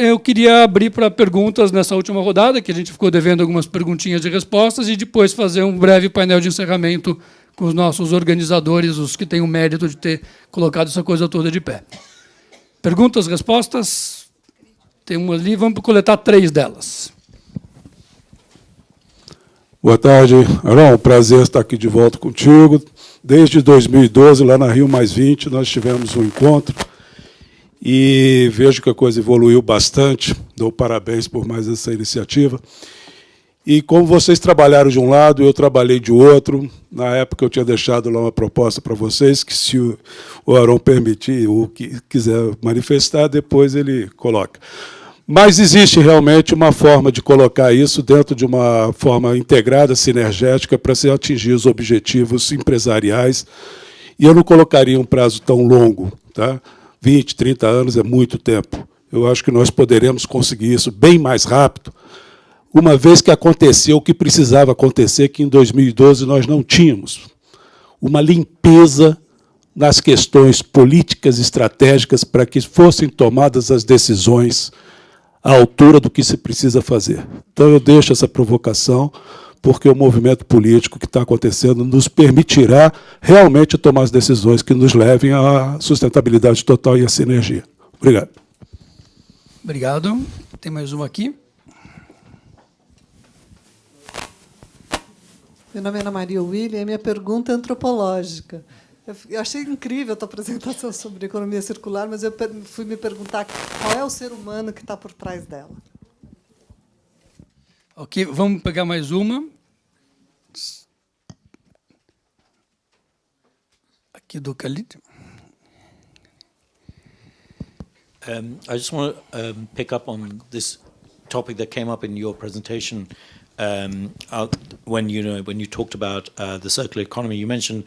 eu queria abrir para perguntas nessa última rodada, que a gente ficou devendo algumas perguntinhas e respostas, e depois fazer um breve painel de encerramento com os nossos organizadores, os que têm o mérito de ter colocado essa coisa toda de pé. Perguntas, respostas? Tem uma ali, vamos coletar 3 delas. Boa tarde, Aron. Prazer estar aqui de volta contigo. Desde 2012, lá na Rio +20, nós tivemos um encontro e vejo que a coisa evoluiu bastante. Dou parabéns por mais essa iniciativa. E como vocês trabalharam de um lado, eu trabalhei de outro. Na época eu tinha deixado lá uma proposta para vocês, que se o Aron permitir, ou que quiser manifestar, depois ele coloca. Mas existe realmente uma forma de colocar isso dentro de uma forma integrada, sinergética, para se atingir os objetivos empresariais. E eu não colocaria um prazo tão longo, tá? 20, 30 anos é muito tempo. Eu acho que nós poderemos conseguir isso bem mais rápido, uma vez que aconteceu o que precisava acontecer, que em 2012 nós não tínhamos uma limpeza nas questões políticas e estratégicas para que fossem tomadas as decisões à altura do que se precisa fazer. Então, eu deixo essa provocação, porque o movimento político que está acontecendo nos permitirá realmente tomar as decisões que nos levem à sustentabilidade total e à sinergia. Obrigado. Obrigado. Tem mais uma aqui. Meu nome é Ana Maria William e minha pergunta é antropológica. Eu achei incrível a tua apresentação sobre economia circular, mas eu fui me perguntar qual é o ser humano que está por trás dela. Ok, vamos pegar mais uma. Aqui do Khalid. I just want to pick up on this topic that came up in your presentation when you talked about the circular economy. You mentioned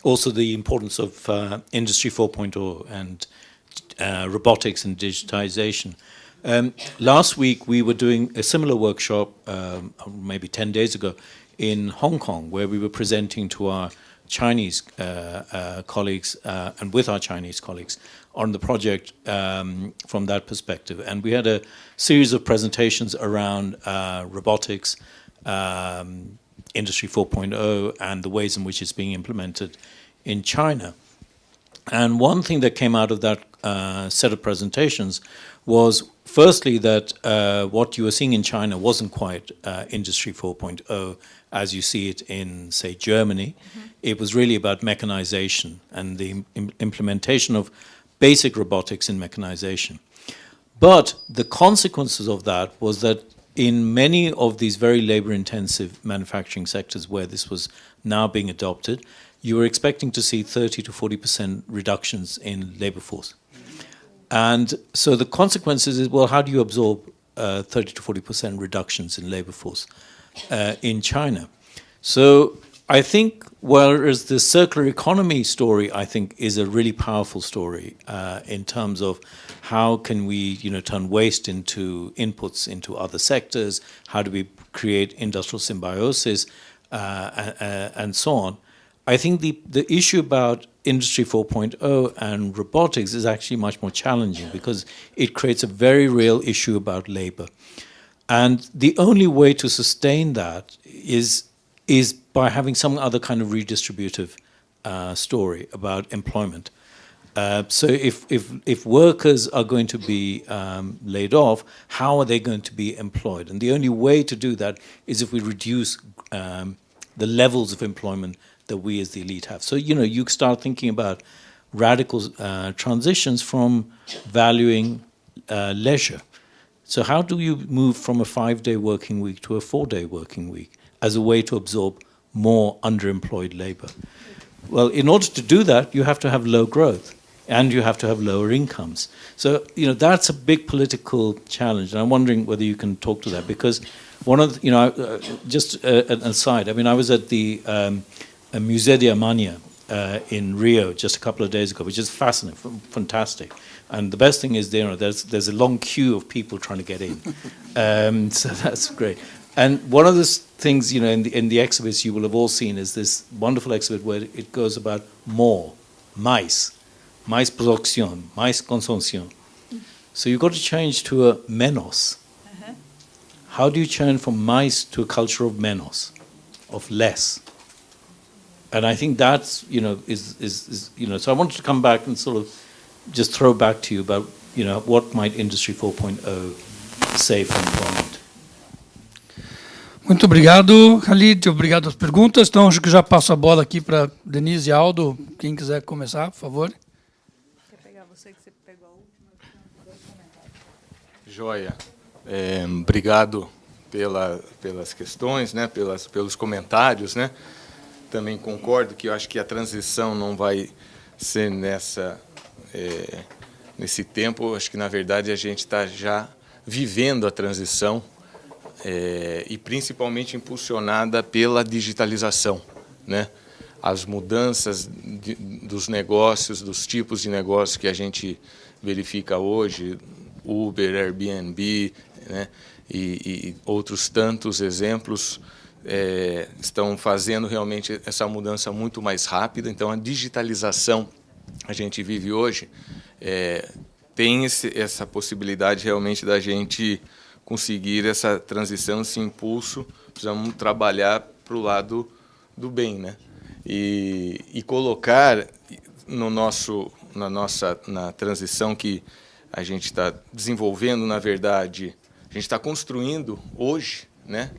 also the importance of Industry 4.0 and robotics and digitization. Last week, we were doing a similar workshop, maybe 10 days ago, in Hong Kong, where we were presenting to our Chinese colleagues and with our Chinese colleagues on the project from that perspective. And we had a series of presentations around robotics, Industry 4.0, and the ways in which it's being implemented in China. And one thing that came out of that set of presentations was, firstly, that what you were seeing in China wasn't quite Industry 4.0 as you see it in, say, Germany. Mm-hmm. It was really about mechanization and the implementation of basic robotics in mechanization. But the consequences of that was that in many of these very labor-intensive manufacturing sectors where this was now being adopted, you were expecting to see 30 to 40% reductions in labor force. And so the consequences is, well, how do you absorb 30 to 40% reductions in labor force in China? So I think, whereas the circular economy story, I think, is a really powerful story in terms of how can we, turn waste into inputs into other sectors, how do we create industrial symbiosis, and so on. I think the issue about Industry 4.0 and robotics is actually much more challenging because it creates a very real issue about labor. And the only way to sustain that is by having some other kind of redistributive story about employment. So if workers are going to be laid off, how are they going to be employed? And the only way to do that is if we reduce the levels of employment that we as the elite have. So, you start thinking about radical transitions from valuing leisure. So how do you move from a 5-day working week to a 4-day working week as a way to absorb more underemployed labor? Well, in order to do that, you have to have low growth and you have to have lower incomes. So, that's a big political challenge. And I'm wondering whether you can talk to that, because one of the, just an aside, I was at the Musée de Armenia in Rio just a couple of days ago, which is fascinating, fantastic. And the best thing is, there's a long queue of people trying to get in. So that's great. And one of the things, in the exhibits you will have all seen is this wonderful exhibit where it goes about more, mais production, mais consommation. So you've got to change to a menos. How do you change from mais to a culture of menos, of less? And I think that's, is so I wanted to come back and sort of just throw back to you about, what might Industry 4.0 say from the moment? Muito obrigado, Khalid. Obrigado às perguntas. Então, acho que já passo a bola aqui para Denise e Aldo. Quem quiser começar, por favor. Quer pegar você que você pegou a última? Joia. Obrigado pelas questões, né, pelos comentários, né. Também concordo que eu acho que a transição não vai ser nesse tempo. Acho que, na verdade, a gente está já vivendo a transição e principalmente impulsionada pela digitalização, né. As mudanças dos negócios, dos tipos de negócios que a gente verifica hoje, Uber, Airbnb, né, e outros tantos exemplos estão fazendo realmente essa mudança muito mais rápida. Então, a digitalização a gente vive hoje tem essa possibilidade realmente da gente conseguir essa transição, esse impulso. Precisamos trabalhar para o lado do bem, né? E colocar na transição que a gente está desenvolvendo, na verdade, a gente está construindo hoje, né?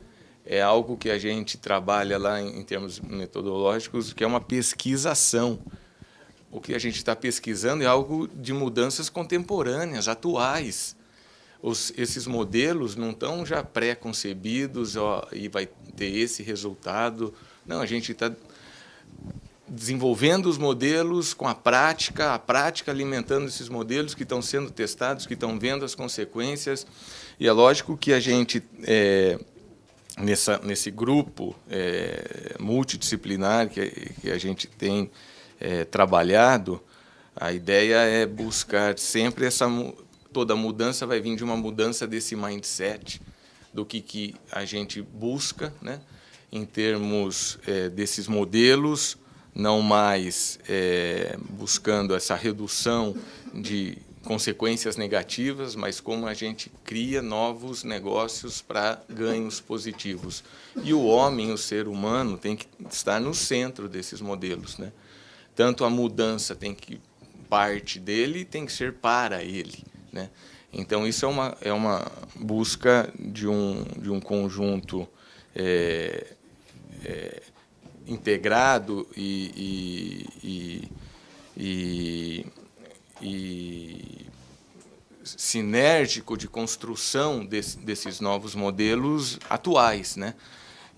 É algo que a gente trabalha lá em termos metodológicos, que é uma pesquisação. O que a gente está pesquisando é algo de mudanças contemporâneas, atuais. Esses modelos não estão já pré-concebidos, e vai ter esse resultado. Não, a gente está desenvolvendo os modelos com a prática alimentando esses modelos que estão sendo testados, que estão vendo as consequências. E é lógico que a gente, nesse grupo multidisciplinar que a gente tem trabalhado, a ideia é buscar sempre toda mudança vai vir de uma mudança desse mindset, do que a gente busca, né, em termos desses modelos, não mais buscando essa redução de consequências negativas, mas como a gente cria novos negócios para ganhos positivos. E o homem, o ser humano, tem que estar no centro desses modelos, né? Tanto a mudança tem que parte dele, tem que ser para ele, né? Então, isso é uma busca de um conjunto integrado e sinérgico de construção desses novos modelos atuais, né?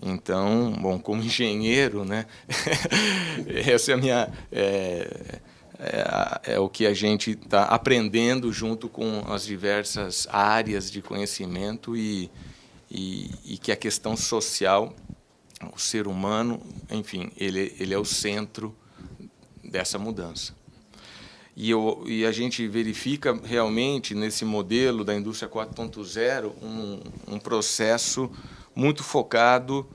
Então, bom, como engenheiro, né, essa é a minha o que a gente está aprendendo junto com as diversas áreas de conhecimento e que a questão social, o ser humano, enfim, ele é o centro dessa mudança. E a gente verifica realmente nesse modelo da indústria 4.0 um processo muito focado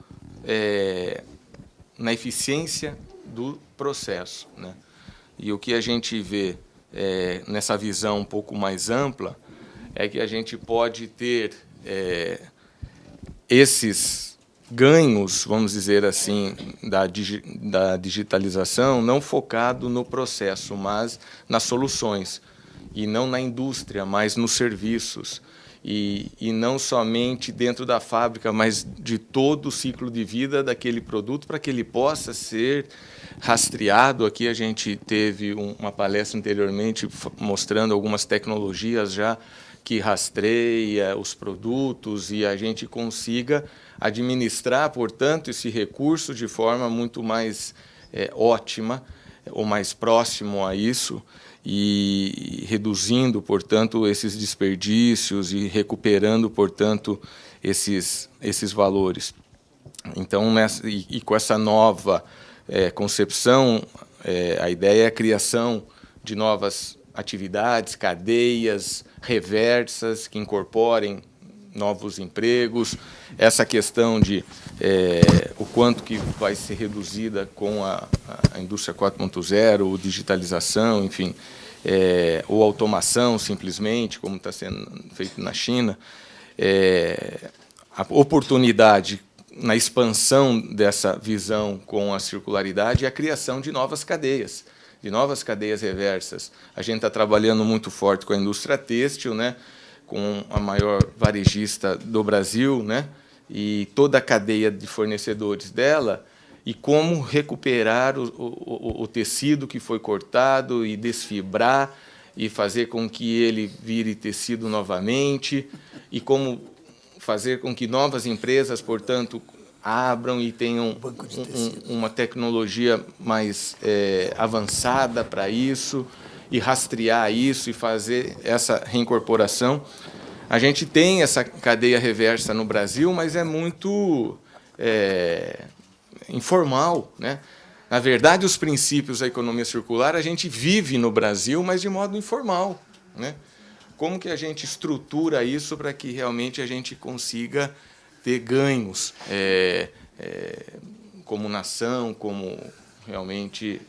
na eficiência do processo, né? E o que a gente vê nessa visão um pouco mais ampla é que a gente pode ter esses ganhos, vamos dizer assim, da digitalização, não focado no processo, mas nas soluções, e não na indústria, mas nos serviços, e não somente dentro da fábrica, mas de todo o ciclo de vida daquele produto, para que ele possa ser rastreado. Aqui a gente teve uma palestra anteriormente mostrando algumas tecnologias já que rastreia os produtos, e a gente consiga administrar, portanto, esse recurso de forma muito mais ótima, ou mais próximo a isso, e reduzindo, portanto, esses desperdícios e recuperando, portanto, esses valores. Então, com essa nova concepção, a ideia é a criação de novas atividades, cadeias reversas que incorporem novos empregos, essa questão de o quanto que vai ser reduzida com a indústria 4.0, digitalização, enfim, ou automação, simplesmente, como está sendo feito na China, a oportunidade na expansão dessa visão com a circularidade é a criação de novas cadeias reversas. A gente está trabalhando muito forte com a indústria têxtil, né, com a maior varejista do Brasil, né, e toda a cadeia de fornecedores dela, e como recuperar o tecido que foi cortado e desfibrar e fazer com que ele vire tecido novamente, e como fazer com que novas empresas, portanto, abram e tenham uma tecnologia mais avançada para isso, e rastrear isso e fazer essa reincorporação. A gente tem essa cadeia reversa no Brasil, mas é muito informal, né? Na verdade, os princípios da economia circular a gente vive no Brasil, mas de modo informal, né? Como que a gente estrutura isso para que realmente a gente consiga ter ganhos como nação, como realmente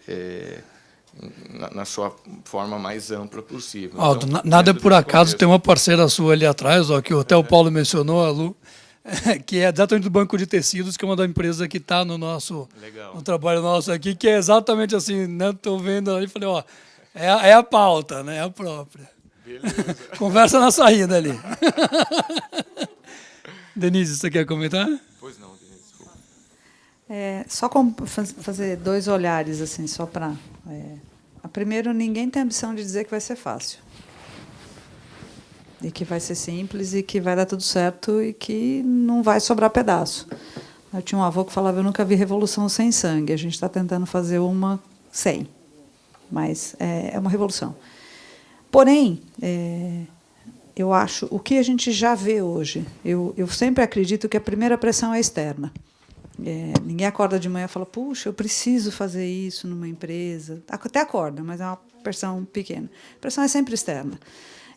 na sua forma mais ampla possível. Aldo, Então, nada dentro por desse acaso, contexto. tem uma parceira sua ali atrás, ó, que até o Paulo mencionou, a Lu, que é exatamente do Banco de Tecidos, que é uma da empresa que está no nosso no trabalho nosso aqui, que é exatamente assim, né? Estou vendo ali e falei, ó, é a pauta, né? É a própria. Beleza. Conversa na saída ali. Denise, você quer comentar? Pois não, Denise, desculpa. Só fazer dois olhares, assim, só para... primeiro, ninguém tem a ambição de dizer que vai ser fácil. E que vai ser simples, e que vai dar tudo certo, e que não vai sobrar pedaço. Eu tinha um avô que falava, eu nunca vi revolução sem sangue. A gente está tentando fazer uma sem. Mas é uma revolução. Porém, eu acho, o que a gente já vê hoje, eu sempre acredito que a primeira pressão é externa. Ninguém acorda de manhã e fala, puxa, eu preciso fazer isso numa empresa. Até acorda, mas é uma pressão pequena. A pressão é sempre externa.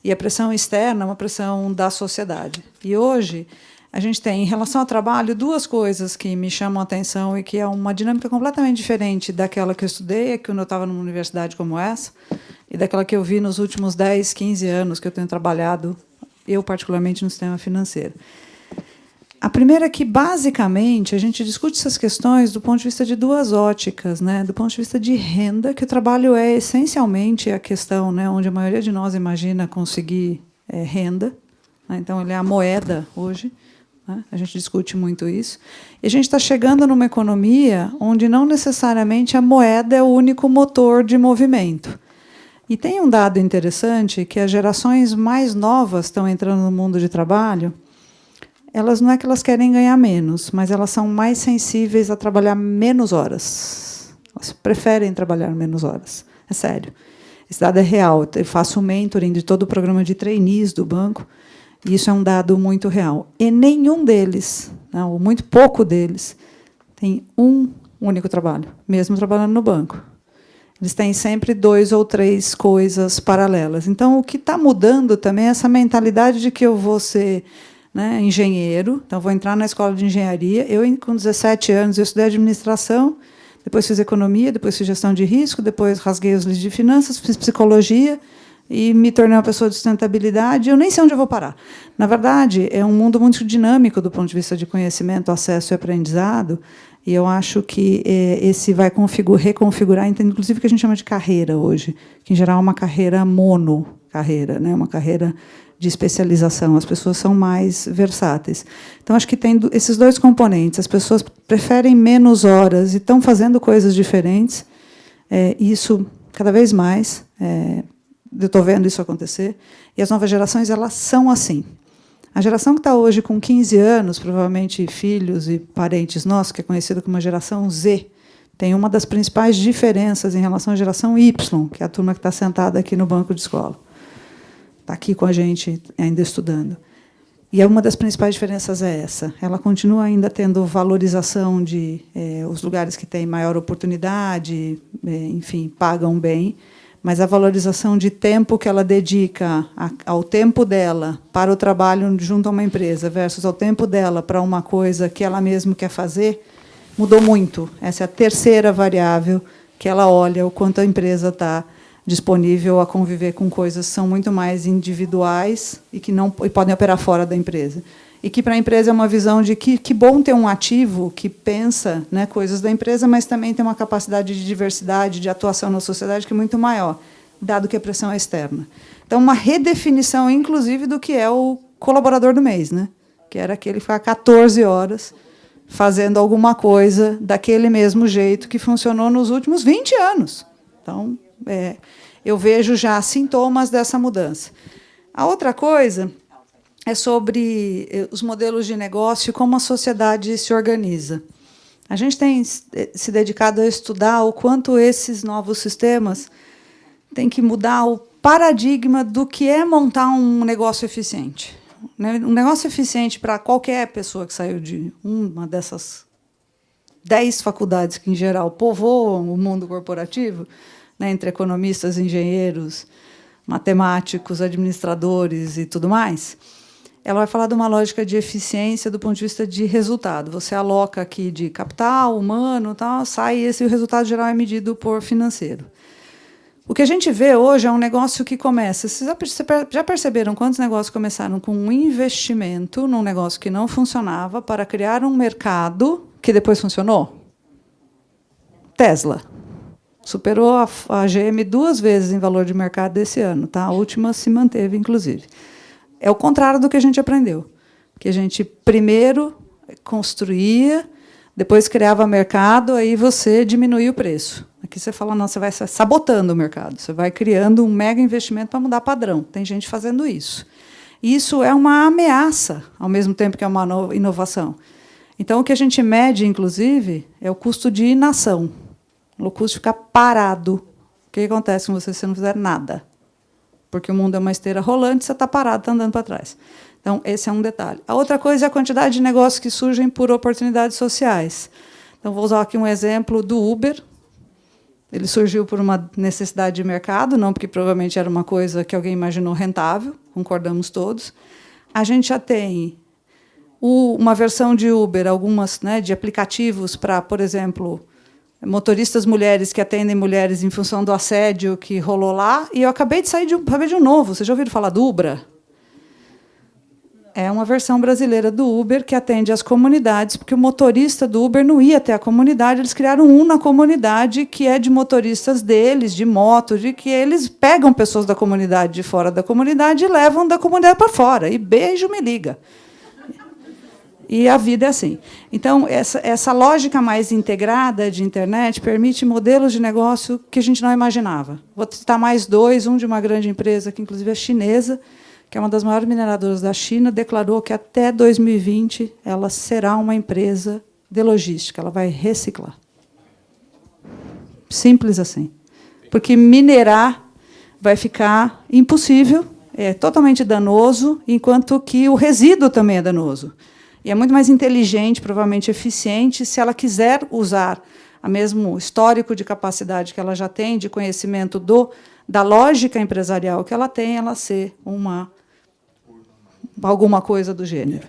E a pressão externa é uma pressão da sociedade. E hoje a gente tem, em relação ao trabalho, duas coisas que me chamam a atenção e que é uma dinâmica completamente diferente daquela que eu estudei, quando eu estava numa universidade como essa, e daquela que eu vi nos últimos 10, 15 anos que eu tenho trabalhado, eu particularmente, no sistema financeiro. A primeira é que, basicamente, a gente discute essas questões do ponto de vista de duas óticas, né? Do ponto de vista de renda, que o trabalho é essencialmente a questão, né, onde a maioria de nós imagina conseguir renda, né? Então, ele é a moeda hoje, né? A gente discute muito isso. E a gente está chegando numa economia onde não necessariamente a moeda é o único motor de movimento. E tem um dado interessante, que as gerações mais novas estão entrando no mundo de trabalho. Elas não é que elas querem ganhar menos, mas elas são mais sensíveis a trabalhar menos horas. Elas preferem trabalhar menos horas. É sério. Esse dado é real. Eu faço o mentoring de todo o programa de trainees do banco, e isso é um dado muito real. E nenhum deles, não, ou muito pouco deles, tem um único trabalho, mesmo trabalhando no banco. Eles têm sempre 2 ou 3 coisas paralelas. Então, o que está mudando também é essa mentalidade de que eu vou ser, né, engenheiro, então vou entrar na escola de engenharia. Eu, com 17 anos, eu estudei administração, depois fiz economia, depois fiz gestão de risco, depois rasguei os livros de finanças, fiz psicologia e me tornei uma pessoa de sustentabilidade. Eu nem sei onde eu vou parar. Na verdade, é um mundo muito dinâmico do ponto de vista de conhecimento, acesso e aprendizado, e eu acho que esse vai reconfigurar, inclusive o que a gente chama de carreira hoje, que, em geral, é uma carreira monocarreira, né, uma carreira de especialização. As pessoas são mais versáteis. Então, acho que tem esses dois componentes. As pessoas preferem menos horas e estão fazendo coisas diferentes. Isso, cada vez mais, eu estou vendo isso acontecer. E as novas gerações, elas são assim. A geração que está hoje com 15 anos, provavelmente filhos e parentes nossos, que é conhecida como a geração Z, tem uma das principais diferenças em relação à geração Y, que é a turma que está sentada aqui no banco de escola. Está aqui com a gente, ainda estudando. E uma das principais diferenças é essa. Ela continua ainda tendo valorização de os lugares que têm maior oportunidade, enfim, pagam bem, mas a valorização de tempo que ela dedica ao tempo dela para o trabalho junto a uma empresa versus ao tempo dela para uma coisa que ela mesma quer fazer, mudou muito. Essa é a terceira variável que ela olha, o quanto a empresa está disponível a conviver com coisas que são muito mais individuais e que não e podem operar fora da empresa. E que, para a empresa, é uma visão de que bom ter um ativo que pensa, né, coisas da empresa, mas também tem uma capacidade de diversidade, de atuação na sociedade que é muito maior, dado que a pressão é externa. Então, uma redefinição, inclusive, do que é o colaborador do mês, né, que era aquele que ficava 14 horas fazendo alguma coisa daquele mesmo jeito que funcionou nos últimos 20 anos. Então, eu vejo já sintomas dessa mudança. A outra coisa é sobre os modelos de negócio e como a sociedade se organiza. A gente tem se dedicado a estudar o quanto esses novos sistemas têm que mudar o paradigma do que é montar um negócio eficiente. Um negócio eficiente para qualquer pessoa que saiu de uma dessas 10 faculdades que, em geral, povoam o mundo corporativo, né, entre economistas, engenheiros, matemáticos, administradores e tudo mais, ela vai falar de uma lógica de eficiência do ponto de vista de resultado. Você aloca aqui de capital, humano, tal, sai esse, e o resultado geral é medido por financeiro. O que a gente vê hoje é um negócio que começa... Vocês já perceberam quantos negócios começaram com um investimento num negócio que não funcionava para criar um mercado que depois funcionou? Tesla. Superou a GM 2 vezes em valor de mercado desse ano. Tá? A última se manteve, inclusive. É o contrário do que a gente aprendeu. Que a gente primeiro construía, depois criava mercado, aí você diminuía o preço. Aqui você fala, não, você vai sabotando o mercado, você vai criando um mega investimento para mudar padrão. Tem gente fazendo isso. Isso é uma ameaça, ao mesmo tempo que é uma inovação. Então, o que a gente mede, inclusive, é o custo de inação, o custo de ficar parado. O que acontece com você se você não fizer nada? Porque o mundo é uma esteira rolante, você está parado, está andando para trás. Então, esse é um detalhe. A outra coisa é a quantidade de negócios que surgem por oportunidades sociais. Então, vou usar aqui um exemplo do Uber. Ele surgiu por uma necessidade de mercado, não porque provavelmente era uma coisa que alguém imaginou rentável, concordamos todos. A gente já tem uma versão de Uber, algumas, né, de aplicativos para, por exemplo, motoristas mulheres que atendem mulheres em função do assédio que rolou lá. E eu acabei de saber de um novo. Vocês já ouviram falar do Ubra? É uma versão brasileira do Uber que atende as comunidades, porque o motorista do Uber não ia até a comunidade, eles criaram um na comunidade que é de motoristas deles, de moto, de que eles pegam pessoas da comunidade de fora da comunidade e levam da comunidade para fora. E beijo, me liga. E a vida é assim. Então, essa lógica mais integrada de internet permite modelos de negócio que a gente não imaginava. Vou citar mais dois, um de uma grande empresa, que inclusive é chinesa, que é uma das maiores mineradoras da China, declarou que até 2020 ela será uma empresa de logística, ela vai reciclar. Simples assim. Porque minerar vai ficar impossível, é totalmente danoso, enquanto que o resíduo também é danoso. E é muito mais inteligente, provavelmente eficiente, se ela quiser usar o mesmo histórico de capacidade que ela já tem, de conhecimento da lógica empresarial que ela tem, ela ser alguma coisa do gênero.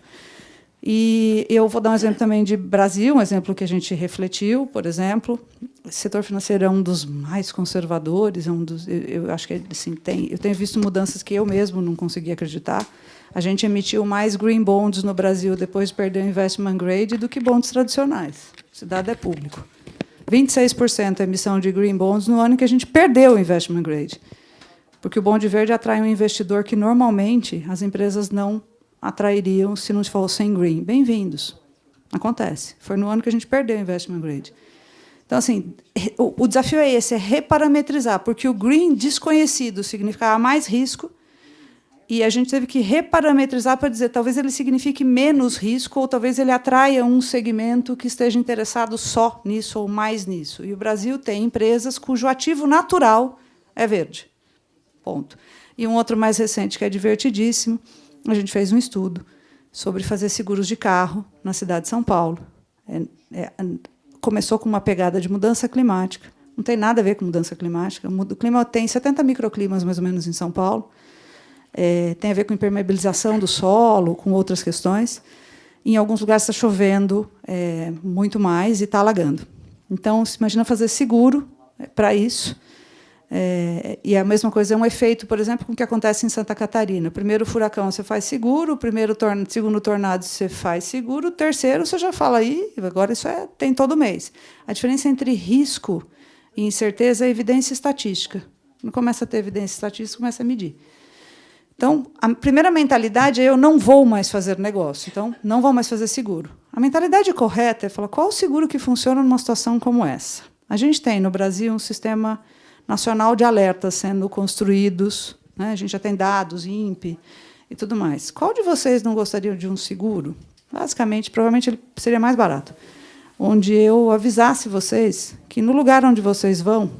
E eu vou dar um exemplo também de Brasil, um exemplo que a gente refletiu, por exemplo. O setor financeiro é um dos mais conservadores, eu acho que assim, eu tenho visto mudanças que eu mesmo não conseguia acreditar. A gente emitiu mais green bonds no Brasil depois de perder o investment grade do que bonds tradicionais. Esse dado é público. 26% a emissão de green bonds no ano que a gente perdeu o investment grade. Porque o bond verde atrai um investidor que, normalmente, as empresas não atrairiam se não fossem green. Bem-vindos. Acontece. Foi no ano que a gente perdeu o investment grade. Então, assim, o desafio é esse, é reparametrizar, porque o green desconhecido significava mais risco, e a gente teve que reparametrizar para dizer, talvez ele signifique menos risco, ou talvez ele atraia um segmento que esteja interessado só nisso ou mais nisso. E o Brasil tem empresas cujo ativo natural é verde. Ponto. E um outro mais recente, que é divertidíssimo, a gente fez um estudo sobre fazer seguros de carro na cidade de São Paulo. Começou com uma pegada de mudança climática. Não tem nada a ver com mudança climática. O clima tem 70 microclimas, mais ou menos, em São Paulo. Tem a ver com impermeabilização do solo, com outras questões. Em alguns lugares está chovendo muito mais e está alagando. Então, se imagina fazer seguro para isso. E a mesma coisa é um efeito, por exemplo, com o que acontece em Santa Catarina. O primeiro furacão você faz seguro, o segundo tornado você faz seguro, o terceiro você já fala aí, agora isso tem todo mês. A diferença entre risco e incerteza é evidência estatística. Quando começa a ter evidência estatística, começa a medir. Então, a primeira mentalidade é eu não vou mais fazer negócio, então não vou mais fazer seguro. A mentalidade correta é falar qual o seguro que funciona numa situação como essa. A gente tem no Brasil um sistema nacional de alertas sendo construídos, né? A gente já tem dados, INPE e tudo mais. Qual de vocês não gostaria de um seguro? Basicamente, provavelmente ele seria mais barato, onde eu avisasse vocês que no lugar onde vocês vão,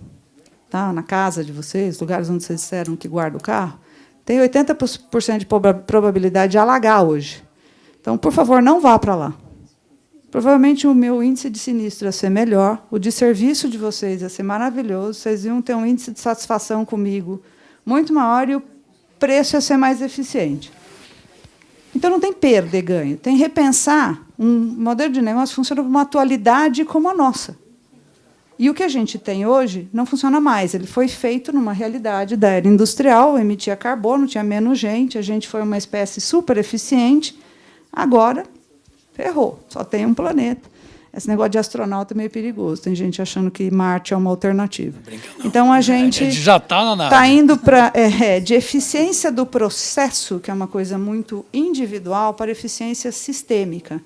tá? Na casa de vocês, lugares onde vocês disseram que guarda o carro, tem 80% de probabilidade de alagar hoje. Então, por favor, não vá para lá. Provavelmente o meu índice de sinistro ia ser melhor, o de serviço de vocês ia ser maravilhoso, vocês iam ter um índice de satisfação comigo muito maior e o preço ia ser mais eficiente. Então, não tem perda e ganho, tem repensar um modelo de negócio que funciona para uma atualidade como a nossa. E o que a gente tem hoje não funciona mais. Ele foi feito numa realidade da era industrial, emitia carbono, tinha menos gente, a gente foi uma espécie super eficiente. Agora, ferrou, só tem um planeta. Esse negócio de astronauta é meio perigoso. Tem gente achando que Marte é uma alternativa. Então, a gente já está na nave. Está indo para de eficiência do processo, que é uma coisa muito individual, para eficiência sistêmica.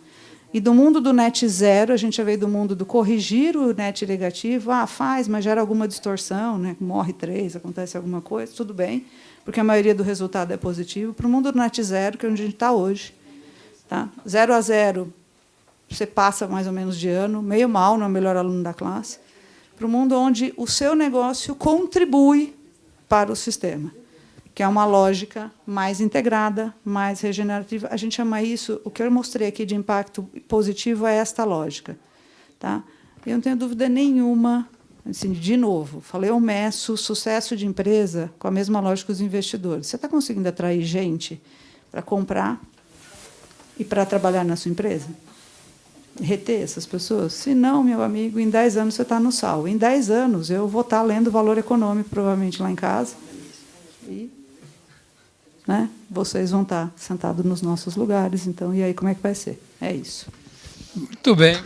E do mundo do net zero, a gente já veio do mundo do corrigir o net negativo. Faz, mas gera alguma distorção, né? Morre 3, acontece alguma coisa, tudo bem, porque a maioria do resultado é positivo. Para o mundo do net zero, que é onde a gente está hoje. Tá? 0 a 0, você passa mais ou menos de ano, meio mal, não é o melhor aluno da classe, para o mundo onde o seu negócio contribui para o sistema, que é uma lógica mais integrada, mais regenerativa. A gente chama isso, o que eu mostrei aqui de impacto positivo é esta lógica. Tá? Eu não tenho dúvida nenhuma, assim, de novo, eu meço sucesso de empresa com a mesma lógica dos investidores. Você está conseguindo atrair gente para comprar e para trabalhar na sua empresa? Reter essas pessoas? Se não, meu amigo, em 10 anos você está no sal. Em 10 anos eu vou estar lendo Valor Econômico, provavelmente, lá em casa. E, né, vocês vão estar sentados nos nossos lugares. Então, e aí, como é que vai ser? É isso. Muito bem.